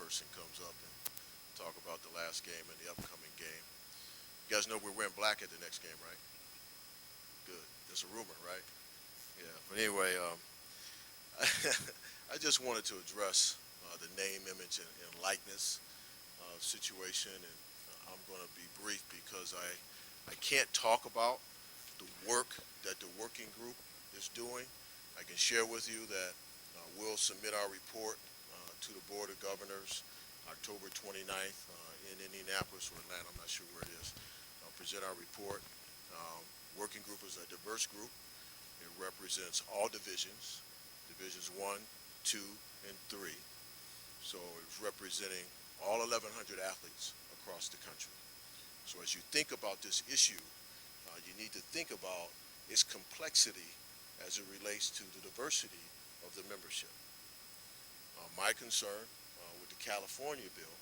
person comes up and talk about the last game and the upcoming game. You guys know we're wearing black at the next game, right? Good. That's a rumor, right? Yeah. But anyway, I just wanted to address the name, image, and likeness situation, and I'm going to be brief because I can't talk about the work that the working group is doing. I can share with you that we'll submit our report to the Board of Governors October 29th in Indianapolis or Atlanta. I'm not sure where it is. I'll present our report. Working group is a diverse group. It represents all divisions, divisions 1, 2, and 3. So it's representing all 1,100 athletes across the country. So as you think about this issue, you need to think about its complexity as it relates to the diversity of the membership. My concern with the California bill,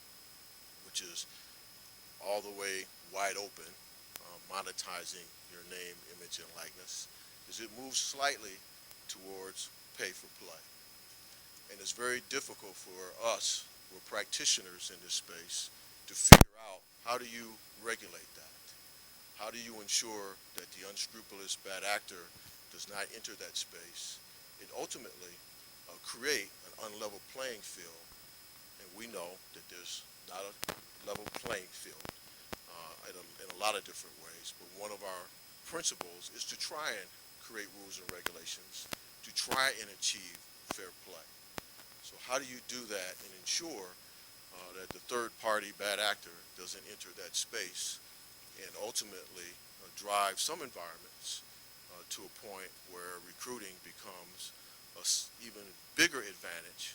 which is all the way wide open, monetizing your name, image, and likeness, is it moves slightly towards pay for play. And it's very difficult for us, we're practitioners in this space, to figure out how do you regulate that? How do you ensure that the unscrupulous bad actor does not enter that space and ultimately create an unlevel playing field? And we know that there's not a level playing field in a lot of different ways, but one of our principles is to try and create rules and regulations to try and achieve fair play. So how do you do that and ensure that the third party bad actor doesn't enter that space and ultimately drive some environments to a point where recruiting becomes an even bigger advantage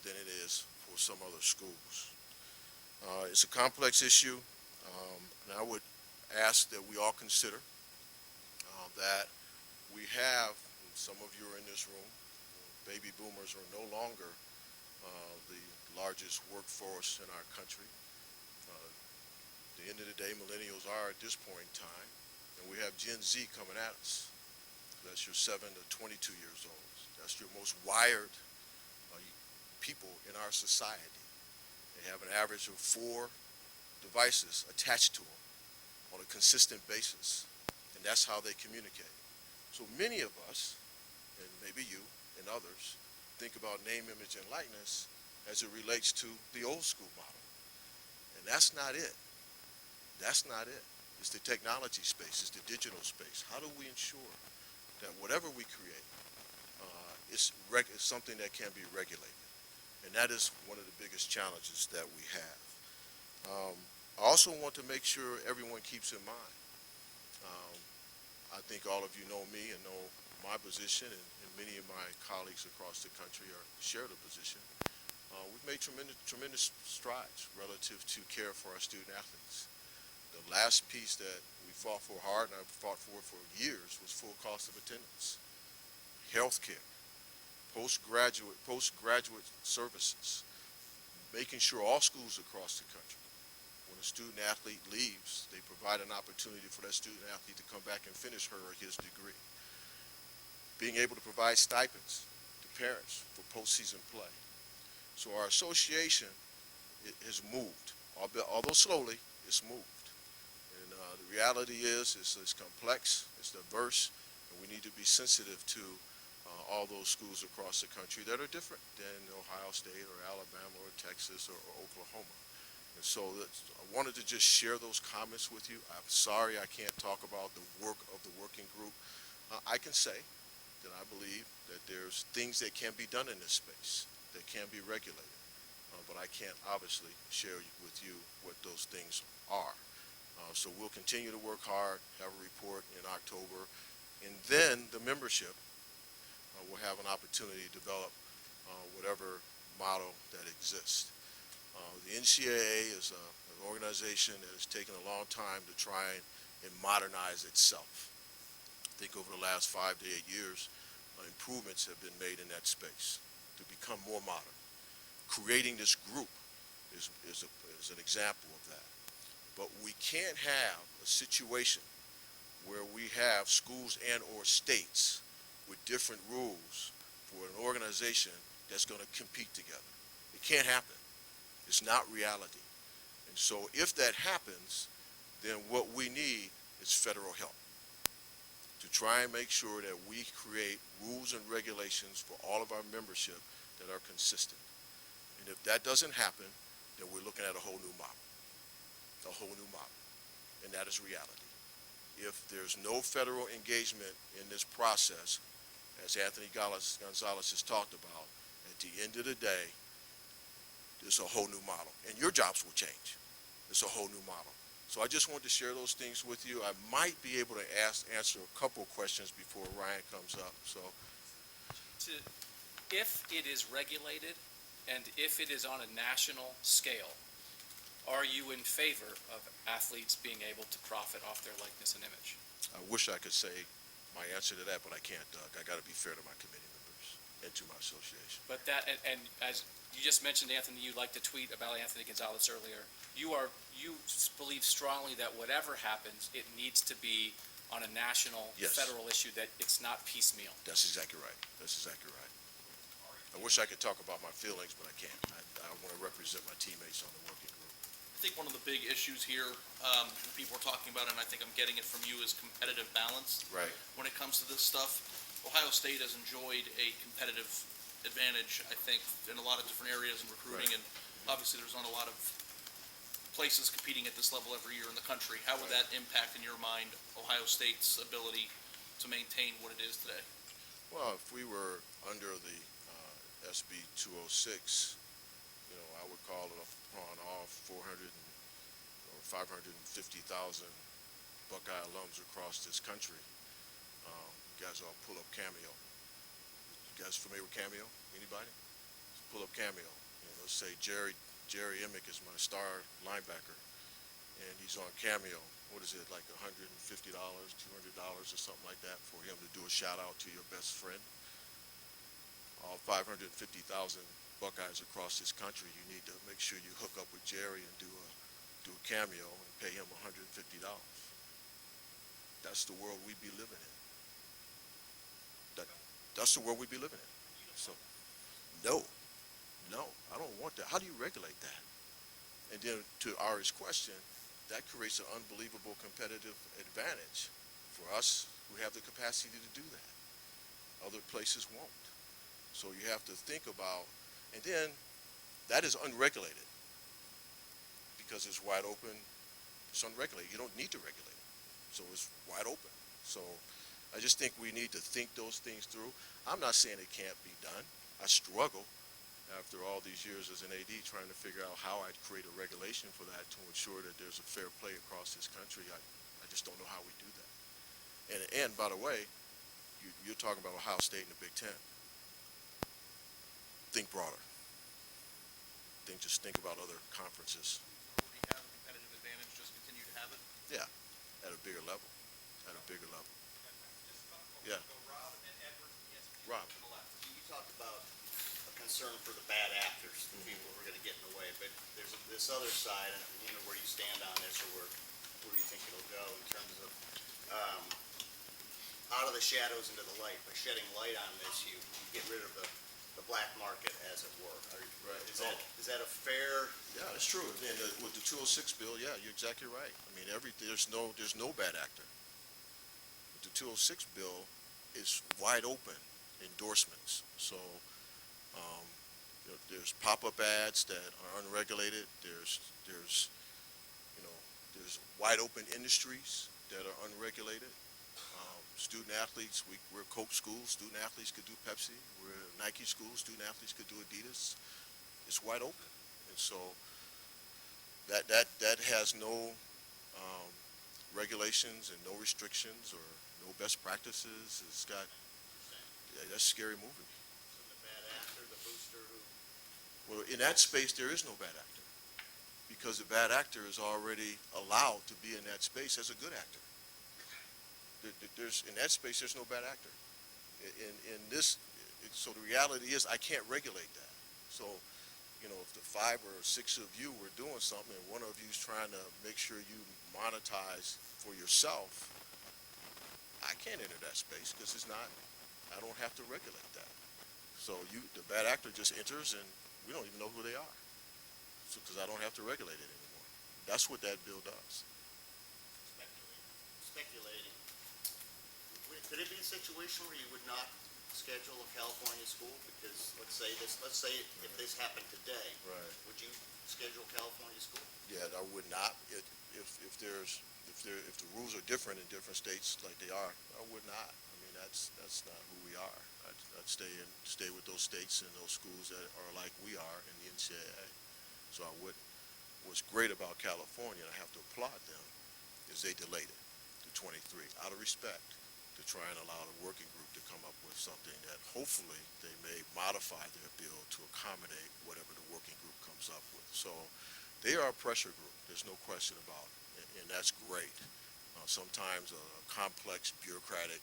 than it is for some other schools. It's a complex issue, and I would ask that we all consider that we have, and some of you are in this room, baby boomers are no longer the largest workforce in our country. At the end of the day, millennials are at this point in time, and we have Gen Z coming at us. That's your 7 to 22 years old. That's your most wired people in our society. They have an average of 4 devices attached to them on a consistent basis, and that's how they communicate. So many of us, and maybe you and others, think about name, image, and likeness as it relates to the old school model. And that's not it. That's not it. It's the technology space. It's the digital space. How do we ensure that whatever we create is something that can be regulated? And that is one of the biggest challenges that we have. I also want to make sure everyone keeps in mind. I think all of you know me and know my position, and many of my colleagues across the country share the position. We've made tremendous strides relative to care for our student athletes. The last piece that we fought for hard, and I've fought for years, was full cost of attendance, health care, postgraduate services, making sure all schools across the country, when a student athlete leaves, they provide an opportunity for that student athlete to come back and finish her or his degree. Being able to provide stipends to parents for postseason play. So our association has moved, although slowly, it's moved. And the reality is it's complex, it's diverse, and we need to be sensitive to all those schools across the country that are different than Ohio State or Alabama or Texas or Oklahoma. And so I wanted to just share those comments with you. I'm sorry I can't talk about the work of the working group. I can say that I believe that there's things that can be done in this space that can be regulated. But I can't obviously share with you what those things are. So we'll continue to work hard, have a report in October, and then the membership will have an opportunity to develop whatever model that exists. The NCAA is an organization that has taken a long time to try and modernize itself. I think over the last 5 to 8 years, improvements have been made in that space to become more modern. Creating this group is an example of that. But we can't have a situation where we have schools and or states with different rules for an organization that's going to compete together. It can't happen. It's not reality. And so if that happens, then what we need is federal help to try and make sure that we create rules and regulations for all of our membership that are consistent. And if that doesn't happen, then we're looking at a whole new model, a whole new model. And that is reality. If there's no federal engagement in this process, as Anthony Gonzalez has talked about, at the end of the day, there's a whole new model. And your jobs will change. It's a whole new model. So I just wanted to share those things with you. I might be able to answer a couple questions before Ryan comes up. So, If it is regulated and if it is on a national scale, are you in favor of athletes being able to profit off their likeness and image? I wish I could say my answer to that, but I can't, Doug. I got to be fair to my committee members and to my association. But that, and as you just mentioned, Anthony, you liked to tweet about Anthony Gonzalez earlier. You believe strongly that whatever happens, it needs to be on a national, Yes. federal issue, that it's not piecemeal. That's exactly right. That's exactly right. I wish I could talk about my feelings, but I can't. I want to represent my teammates on the working group. I think one of the big issues here, people are talking about, and I think I'm getting it from you, is competitive balance. Right. When it comes to this stuff, Ohio State has enjoyed a competitive advantage, I think, in a lot of different areas in recruiting, Right. and obviously there's not a lot of places competing at this level every year in the country. How would Right. that impact, in your mind, Ohio State's ability to maintain what it is today? Well, if we were under the SB 206, I would call it upon all 400 or 550,000 Buckeye alums across this country. You guys all pull up Cameo. You guys familiar with Cameo? Anybody? Pull up Cameo. Let's say Jerry Emick is my star linebacker, and he's on Cameo. What is it, like $150, $200 or something like that for him to do a shout out to your best friend? All 550,000 Buckeyes across this country, you need to make sure you hook up with Jerry and do a Cameo and pay him $150. That's the world we be living in. That's the world we be living in. So, no, I don't want that. How do you regulate that? And then to Ari's question, that creates an unbelievable competitive advantage for us who have the capacity to do that. Other places won't. So you have to think about, and then that is unregulated because it's wide open. It's unregulated. You don't need to regulate it. So it's wide open. So I just think we need to think those things through. I'm not saying it can't be done. I struggle after all these years as an AD trying to figure out how I'd create a regulation for that to ensure that there's a fair play across this country. I just don't know how we do that. And by the way, you're talking about Ohio State and the Big Ten. Think broader. Just think about other conferences. Already have a competitive advantage, just continue to have it? Yeah, at a bigger level. At a bigger level. Yeah. Rob and Edward from ESPN Rob. to the left. You talked about a concern for the bad actors, the people who are going to get in the way, but there's this other side, and where you stand on this, or where you think it'll go in terms of out of the shadows into the light. By shedding light on this, you get rid of the black market, as it were. Right. Is that a fair? Yeah, it's true. And with the 206 bill, yeah, you're exactly right. I mean, there's no bad actor. With the 206 bill, is wide open endorsements. So there's pop-up ads that are unregulated. There's wide open industries that are unregulated. Student athletes, we're a Coke school. Student athletes could do Pepsi. We're a Nike school. Student athletes could do Adidas. It's wide open, and so that has no regulations and no restrictions or no best practices. It's got that's scary moving. So the bad actor, the booster who? Well, in that space, there is no bad actor because the bad actor is already allowed to be in that space as a good actor. In that space, there's no bad actor. So the reality is, I can't regulate that. So, if the 5 or 6 of you were doing something and one of you is trying to make sure you monetize for yourself, I can't enter that space because I don't have to regulate that. So the bad actor just enters and we don't even know who they are. because I don't have to regulate it anymore. That's what that bill does. Speculating. Could it be a situation where you would not schedule a California school? Because let's say if this happened today, Right. would you schedule California school? Yeah, I would not. If the rules are different in different states like they are, I would not. I mean, that's not who we are. I'd stay with those states and those schools that are like we are in the NCAA. So I would. What's great about California, and I have to applaud them, is they delayed it to 23 out of respect to try and allow the working group to come up with something that hopefully they may modify their bill to accommodate whatever the working group comes up with. So they are a pressure group. There's no question about it, and that's great. Sometimes a complex bureaucratic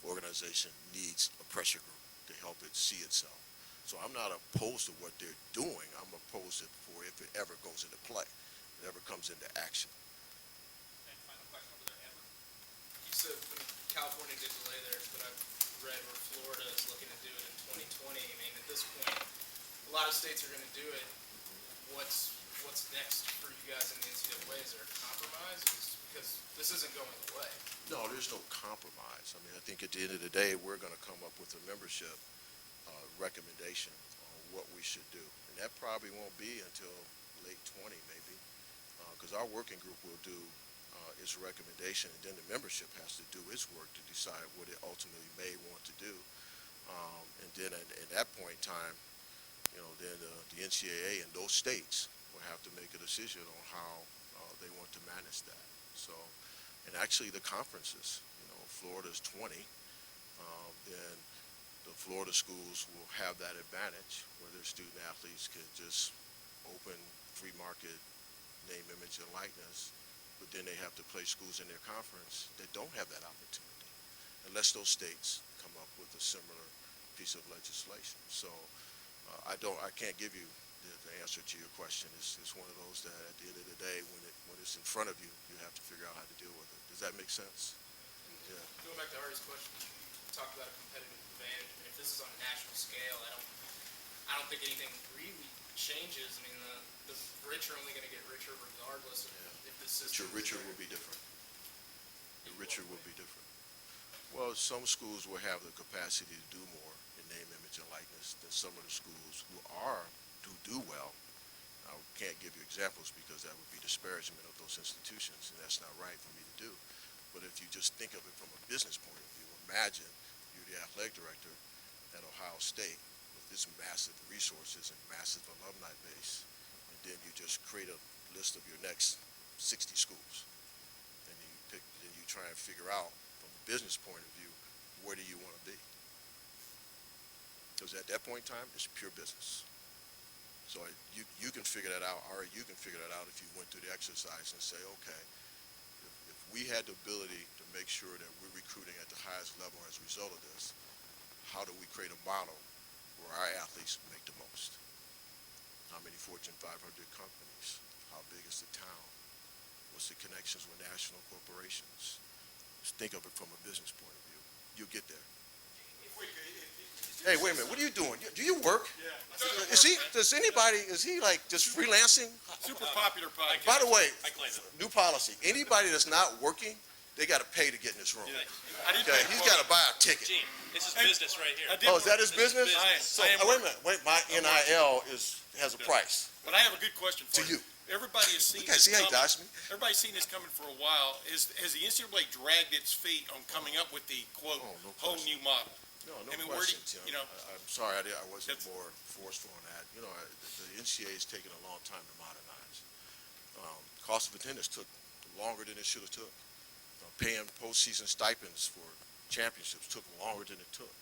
organization needs a pressure group to help it see itself. So I'm not opposed to what they're doing. I'm opposed to it for if it ever goes into play, if it ever comes into action. And final question over there, Amber? You said when California did delay theirs, but I've read where Florida is looking to do it in 2020. I mean, at this point, a lot of states are going to do it. What's next for you guys in the NCAA? Is there a compromise? Because this isn't going away. No, there's no compromise. I mean, I think at the end of the day, we're going to come up with a membership recommendation on what we should do. And that probably won't be until late 20 maybe, because our working group will do its recommendation, and then the membership has to do its work to decide what it ultimately may want to do. And then at that point in time, then the NCAA and those states will have to make a decision on how they want to manage that. So, and actually the conferences, Florida's 20, then the Florida schools will have that advantage where their student athletes can just open free market name, image, and likeness, but then they have to play schools in their conference that don't have that opportunity unless those states come up with a similar piece of legislation. So I can't give you the answer to your question. It's one of those that at the end of the day, when it's in front of you, you have to figure out how to deal with it. Does that make sense? Yeah. Going back to Ari's question, you talked about a competitive advantage. I mean, if this is on a national scale, I don't think anything really changes. I mean, the rich are only going to get richer regardless of if the But system. your richer will be different. The richer will be different. Well, some schools will have the capacity to do more in name, image, and likeness than some of the schools who do well. I can't give you examples because that would be disparagement of those institutions, and that's not right for me to do. But if you just think of it from a business point of view, imagine you're the athletic director at Ohio State with this massive resources and massive alumni base, and then you just create a list of your next 60 schools. And you try and figure out from a business point of view, where do you want to be? Because at that point in time, it's pure business. So you can figure that out, or you can figure that out if you went through the exercise and say, okay, if we had the ability to make sure that we're recruiting at the highest level as a result of this, how do we create a model where our athletes make the most? How many Fortune 500 companies? How big is the town? What's the connections with national corporations? Just think of it from a business point of view. You'll get there. Hey, wait a minute. What are you doing? Do you work? Yeah. Is he like just freelancing? Super popular podcast. By the way, I claim it. new policy. Anybody that's not working, they got to pay to get in this room. I did Okay, pay he's for got it. to buy a ticket. Gene, this is business right here. I did Oh, is that his This is business? business. So, I am wait a minute. Wait, my NIL has a price But I have a good question for to you. Everybody has seen Okay, this see how he coming. dodged me? Everybody's seen this coming for a while. Has the NCAA dragged its feet on coming up with the quote Oh, no whole question. new model? No, I mean, where do question, you- Tim. you know- I'm sorry, I wasn't That's- more forceful on that. The NCAA has taken a long time to modernize. Cost of attendance took longer than it should have took. Paying postseason stipends for championships took longer than it took.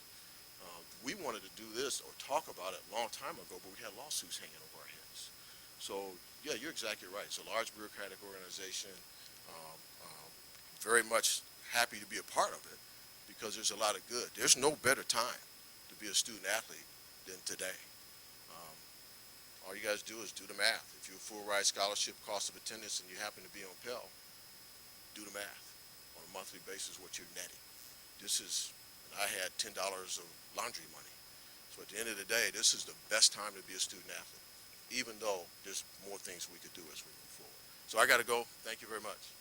We wanted to do this or talk about it a long time ago, but we had lawsuits hanging over our heads. So, yeah, you're exactly right. It's a large bureaucratic organization. Very much happy to be a part of it because there's a lot of good. There's no better time to be a student athlete than today. All you guys do is do the math. If you're a full ride scholarship, cost of attendance, and you happen to be on Pell, do the math on a monthly basis what you're netting. I had $10 of laundry money. So at the end of the day, this is the best time to be a student athlete. even though there's more things we could do as we move forward. So I got to go. Thank you very much.